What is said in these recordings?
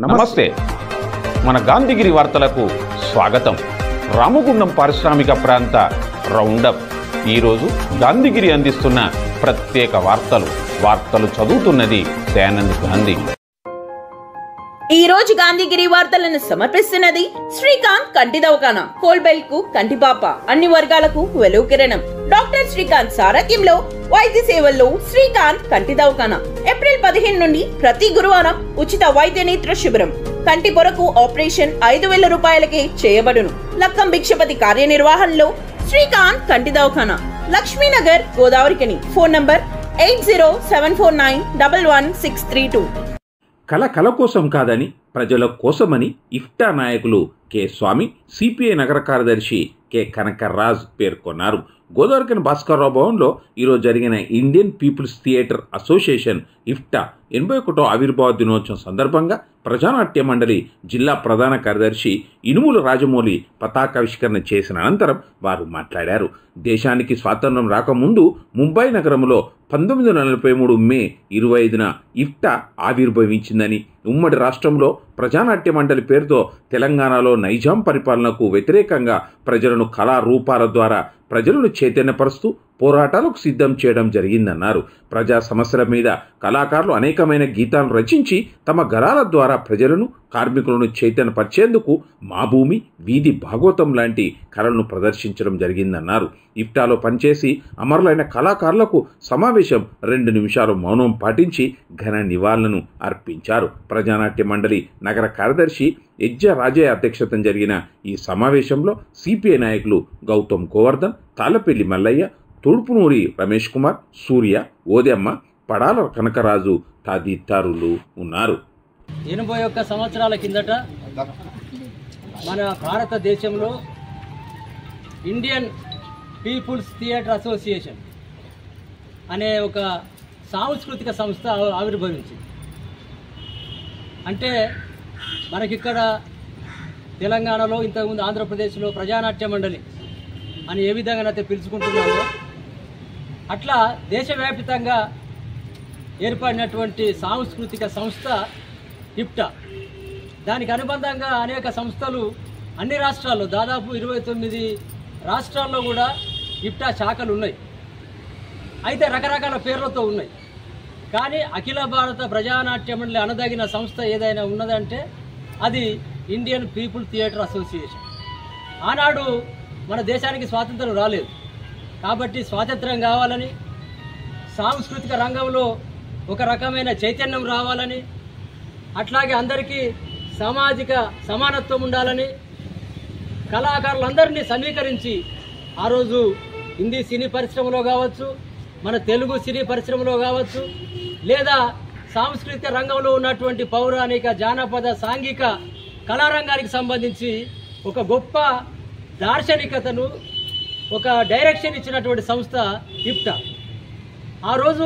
నమస్తే. మన గాంధీగిరి వార్తలకు స్వాగతం. రామగుండం పారిశ్రామిక ప్రాంత రౌండప్. ఈరోజు గాంధీగిరి అందిస్తున్న ప్రత్యేక వార్తలు చదువుతున్నది దయానంద్ గాంధీ. ఈ రోజు గాంధీగిరి వార్తలను సమర్పిస్తున్నది శ్రీకాంత్ కంటి దవాఖానా. కోల్బెల్ కు కంటిపాప, అన్ని వర్గాలకు వెలుగు కిరణం. డాక్టర్ శ్రీకాంత్ సారథ్యంలో వైద్య సేవల్లో శ్రీకాంత్ కంటి దవాఖానా. ఏప్రిల్ 15 నుండి ప్రతి గురువారం ఉచిత వైద్య నేత్ర శిబిరం. కంటి పొరకు ఆపరేషన్ 5,000 రూపాయలకే చేయబడును. లక్కం భిక్షపతి కార్యనిర్వహణలో శ్రీకాంత్ కంటి దవాఖానా, లక్ష్మీనగర్, గోదావరికని. Phone number 8074911632. కళ కోసం కాదని ప్రజల కోసమని ఇఫ్టా నాయకులు కె స్వామి, సిపిఐ నగర కార్యదర్శి కె కనకరాజ్ పేర్కొన్నారు. గోదావరికని భాస్కర్రావు భవన్లో ఈరోజు జరిగిన ఇండియన్ పీపుల్స్ థియేటర్ అసోసియేషన్ ఇఫ్టా 81వ ఆవిర్భావ దినోత్సవం సందర్భంగా ప్రజానాట్య మండలి జిల్లా ప్రధాన కార్యదర్శి ఇనుముల రాజమౌళి పతాకావిష్కరణ చేసిన అనంతరం వారు మాట్లాడారు. దేశానికి స్వాతంత్రం రాకముందు ముంబై నగరంలో 1943 మే 25న ఇఫ్టా ఆవిర్భవించిందని, ఉమ్మడి రాష్ట్రంలో ప్రజానాట్య మండలి పేరుతో తెలంగాణలో నైజాం పరిపాలనకు వ్యతిరేకంగా ప్రజలను కళారూపాల ద్వారా ప్రజలను చైతన్యపరుస్తూ పోరాటాలకు సిద్ధం చేయడం జరిగిందన్నారు. ప్రజా సమస్యల మీద కళాకారులు అనేకమైన గీతాలను రచించి తమ గళాల ద్వారా ప్రజలను, కార్మికులను చైతన్యపరిచేందుకు మా భూమి, వీధి భాగవతం లాంటి కళలను ప్రదర్శించడం జరిగిందన్నారు. ఇఫ్టాలో పనిచేసి అమరులైన కళాకారులకు సమావేశం 2 నిమిషాలు మౌనం పాటించి ఘన నివాళులను అర్పించారు. ప్రజానాట్య మండలి నగర కార్యదర్శి ఎజ్జ రాజయ్య అధ్యక్షతన జరిగిన ఈ సమావేశంలో సిపిఐ నాయకులు గౌతమ్ గోవర్ధన్, తాళ్లపల్లి మల్లయ్య, తుడుపునూరి రమేష్ కుమార్, సూర్య, ఓదెమ్మ, పడాల కనకరాజు తదితరులు ఉన్నారు. 81 సంవత్సరాల కిందట మన భారతదేశంలో ఇండియన్ పీపుల్స్ థియేటర్ అసోసియేషన్ అనే ఒక సాంస్కృతిక సంస్థ ఆవిర్భవించింది. అంటే మనకిక్కడ తెలంగాణలో, ఇంతకుముందు ఆంధ్రప్రదేశ్లో ప్రజానాట్య మండలి అని ఏ విధంగానైతే పిలుచుకుంటున్నామో అట్లా దేశవ్యాప్తంగా ఏర్పడినటువంటి సాంస్కృతిక సంస్థ ఇఫ్టా. దానికి అనుబంధంగా అనేక సంస్థలు అన్ని రాష్ట్రాల్లో, దాదాపు 29 రాష్ట్రాల్లో కూడా ఇఫ్టా శాఖలు ఉన్నాయి. అయితే రకరకాల పేర్లతో ఉన్నాయి. కానీ అఖిల భారత ప్రజానాట్య మండలి అనదగిన సంస్థ ఏదైనా ఉన్నదంటే అది ఇండియన్ పీపుల్ థియేటర్ అసోసియేషన్. ఆనాడు మన దేశానికి స్వాతంత్రం రాలేదు కాబట్టి స్వాతంత్రం కావాలని, సాంస్కృతిక రంగంలో ఒక రకమైన చైతన్యం రావాలని, అట్లాగే అందరికీ సామాజిక సమానత్వం ఉండాలని కళాకారులందరినీ సమీకరించి ఆ రోజు హిందీ సినీ పరిశ్రమలో కావచ్చు, మన తెలుగు సినీ పరిశ్రమలో కావచ్చు, లేదా సాంస్కృతిక రంగంలో ఉన్నటువంటి పౌరాణిక, జానపద, సాంఘిక కళారంగానికి సంబంధించి ఒక గొప్ప దార్శనికతను, ఒక డైరెక్షన్ ఇచ్చినటువంటి సంస్థ ఇఫ్టా. ఆ రోజు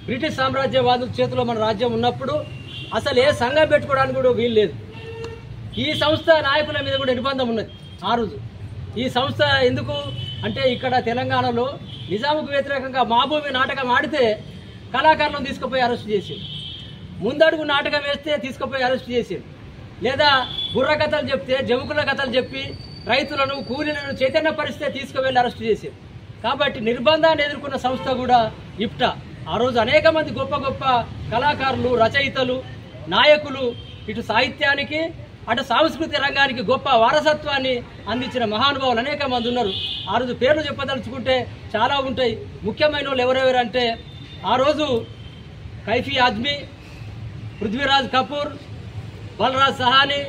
బ్రిటిష్ సామ్రాజ్యవాదుల చేతిలో మన రాజ్యం ఉన్నప్పుడు అసలు ఏ సంఘం పెట్టుకోవడానికి కూడా వీలు లేదు. ఈ సంస్థ నాయకుల మీద కూడా నిర్బంధం ఉన్నది. ఆ రోజు ఈ సంస్థ ఎందుకు అంటే ఇక్కడ తెలంగాణలో నిజాముకు వ్యతిరేకంగా మా భూమి నాటకం ఆడితే కళాకారులను తీసుకుపోయి అరెస్ట్ చేసేది, ముందడుగు నాటకం వేస్తే తీసుకుపోయి అరెస్ట్ చేసేది, లేదా బుర్ర కథలు చెప్తే, జముకుల కథలు చెప్పి రైతులను, కూలీలను చైతన్యపరిస్తే తీసుకువెళ్ళి అరెస్ట్ చేసేది. కాబట్టి నిర్బంధాన్ని ఎదుర్కొన్న సంస్థ కూడా ఇఫ్టా. ఆ రోజు అనేక మంది గొప్ప గొప్ప కళాకారులు, రచయితలు, నాయకులు ఇటు సాహిత్యానికి అటు సాంస్కృతిక రంగానికి గొప్ప వారసత్వాన్ని అందించిన మహానుభావులు అనేక మంది ఉన్నారు. ఆ రోజు పేర్లు చెప్పదలుచుకుంటే చాలా ఉంటాయి. ముఖ్యమైన వాళ్ళు ఎవరెవరంటే ఆ రోజు కైఫీ ఆజ్మీ, పృథ్వీరాజ్ కపూర్, బలరాజ్ సహానీ,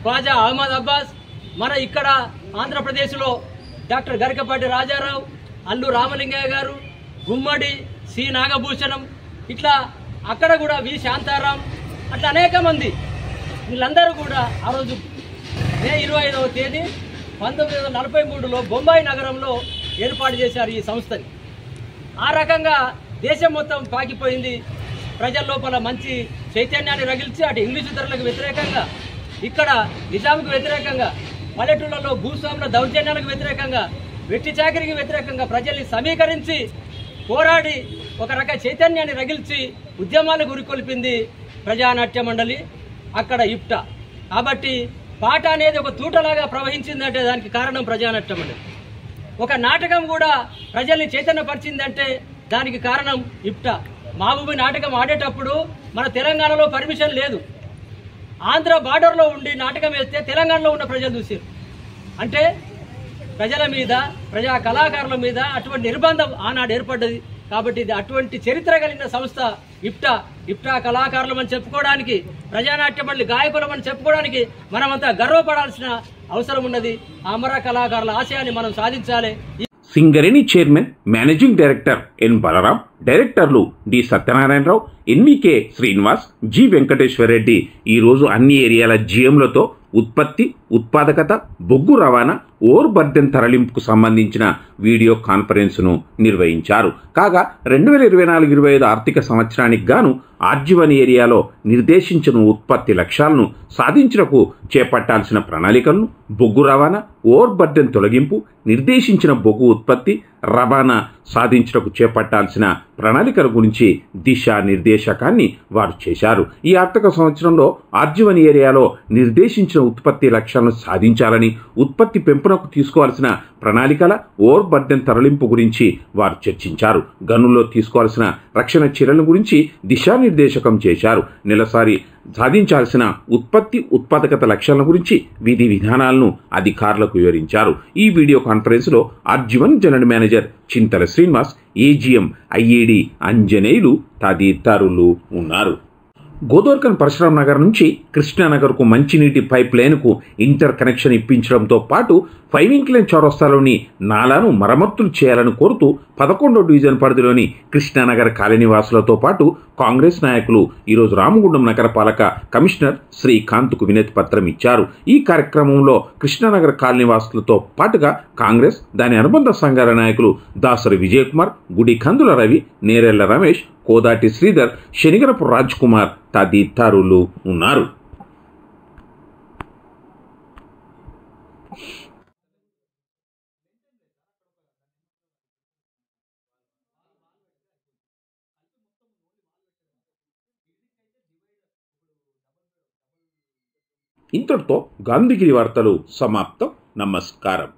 ఖ్వాజా అహ్మద్ అబ్బాస్, మన ఇక్కడ ఆంధ్రప్రదేశ్లో డాక్టర్ గరికపాటి రాజారావు, అల్లు రామలింగయ్య గారు, గుమ్మడి, సి నాగభూషణం, ఇట్లా అక్కడ కూడా వి శాంతారాం, అట్లా అనేక మంది వీళ్ళందరూ కూడా ఆ రోజు మే 25వ తేదీ 1943లో బొంబాయి నగరంలో ఏర్పాటు చేశారు ఈ సంస్థని. ఆ రకంగా దేశం మొత్తం పాకిపోయింది. ప్రజల లోపల మంచి చైతన్యాన్ని రగిల్చి అటు ఇంగ్లీషు ధరలకు వ్యతిరేకంగా, ఇక్కడ నిజాంకు వ్యతిరేకంగా, పల్లెటూళ్ళలో భూస్వాముల దౌర్జన్యాలకు వ్యతిరేకంగా, వెట్టి చాకరికి వ్యతిరేకంగా ప్రజల్ని సమీకరించి పోరాడి ఒక రక చైతన్యాన్ని రగిల్చి ఉద్యమాలకు గురికొల్పింది ప్రజానాట్య మండలి. అక్కడ ఇప్టా. కాబట్టి పాట అనేది ఒక తూటలాగా ప్రవహించిందంటే దానికి కారణం ప్రజానాట్యం అనేది. ఒక నాటకం కూడా ప్రజల్ని చైతన్యపరిచిందంటే దానికి కారణం ఇప్టా. మాబూబి నాటకం ఆడేటప్పుడు మన తెలంగాణలో పర్మిషన్ లేదు. ఆంధ్ర బార్డర్లో ఉండి నాటకం వేస్తే తెలంగాణలో ఉన్న ప్రజలు చూసారు. అంటే ప్రజల మీద, ప్రజా కళాకారుల మీద అటువంటి నిర్బంధం ఆనాడు ఏర్పడ్డది. కాబట్టి ఇది అటువంటి చరిత్ర కలిగిన సంస్థ ఇప్టా. ఇప్టా కళాకారులం అని చెప్పుకోవడానికి, ప్రజానాట్య మండలి గాయకులం అని చెప్పుకోవడానికి మనమంతా గర్వపడాల్సిన అవసరం ఉన్నది. ఆ అమర కళాకారుల ఆశయాన్ని మనం సాధించాలి. Singareni chairman, managing director N Balaram, డైరెక్టర్లు D Satyanarayana Rao, NVK Srinivas, G Venkateswara Reddy ఈరోజు అన్ని ఏరియాల జీఎంలతో ఉత్పత్తి, ఉత్పాదకత, బొగ్గు రవాణా, ఓవర్ బర్డెన్ తరలింపుకు సంబంధించిన వీడియో కాన్ఫరెన్స్ను నిర్వహించారు. కాగా 2024-25 ఆర్థిక సంవత్సరానికి గాను ఆర్జీవన్ ఏరియాలో నిర్దేశించిన ఉత్పత్తి లక్ష్యాలను సాధించటకు చేపట్టాల్సిన ప్రణాళికలను, బొగ్గు రవాణా, ఓవర్ బర్డెన్ తొలగింపు, నిర్దేశించిన బొగ్గు ఉత్పత్తి రవాణా సాధించటకు చేపట్టాల్సిన ప్రణాళికల గురించి దిశానిర్దేశకాన్ని వారు చేశారు. ఈ ఆర్థిక సంవత్సరంలో ఆర్జీవన్ ఏరియాలో నిర్దేశించిన ఉత్పత్తి లక్ష్యాలను సాధించాలని, ఉత్పత్తి పెంపునకు తీసుకోవాల్సిన ప్రణాళికల, ఓవర్ బర్డెన్ తరలింపు గురించి వారు చర్చించారు. గనుల్లో తీసుకోవాల్సిన రక్షణ చర్యల గురించి దిశానిర్దేశకం చేశారు. నెలసారి సాధించాల్సిన ఉత్పత్తి, ఉత్పాదకత లక్ష్యాల గురించి విధి విధానాలను అధికారులకు వివరించారు. ఈ వీడియో కాన్ఫరెన్స్లో ఆర్జీవన్ జనరల్ మేనేజర్ చింతల శ్రీనివాస్, ఏజీఎం ఐఏడి అంజనేయులు తదితరులు ఉన్నారు. గోదోర్కన్ పరశురాం నగర్ నుంచి కృష్ణానగర్కు మంచినీటి పైప్ లైన్కు ఇంటర్ కనెక్షన్ ఇప్పించడంతో పాటు 5 ఇంక్లైన్ చౌరస్తాలోని నాలాను మరమ్మతులు చేయాలని కోరుతూ 11వ డివిజన్ పరిధిలోని కృష్ణానగర్ కాలనీవాసులతో పాటు కాంగ్రెస్ నాయకులు ఈరోజు రామగుండం నగరపాలక కమిషనర్ శ్రీకాంత్కు వినతి పత్రం ఇచ్చారు. ఈ కార్యక్రమంలో కృష్ణానగర్ కాలనీవాసులతో పాటుగా కాంగ్రెస్, దాని అనుబంధ సంఘాల నాయకులు దాసరి విజయకుమార్, గుడి కందుల రవి, నేరెళ్ల రమేష్, కోదాటి శ్రీధర్, శనిగరపు రాజ్ కుమార్ తదితరులు ఉన్నారు. ఇంతటితో గాంధీగిరి వార్తలు సమాప్తం. నమస్కారం.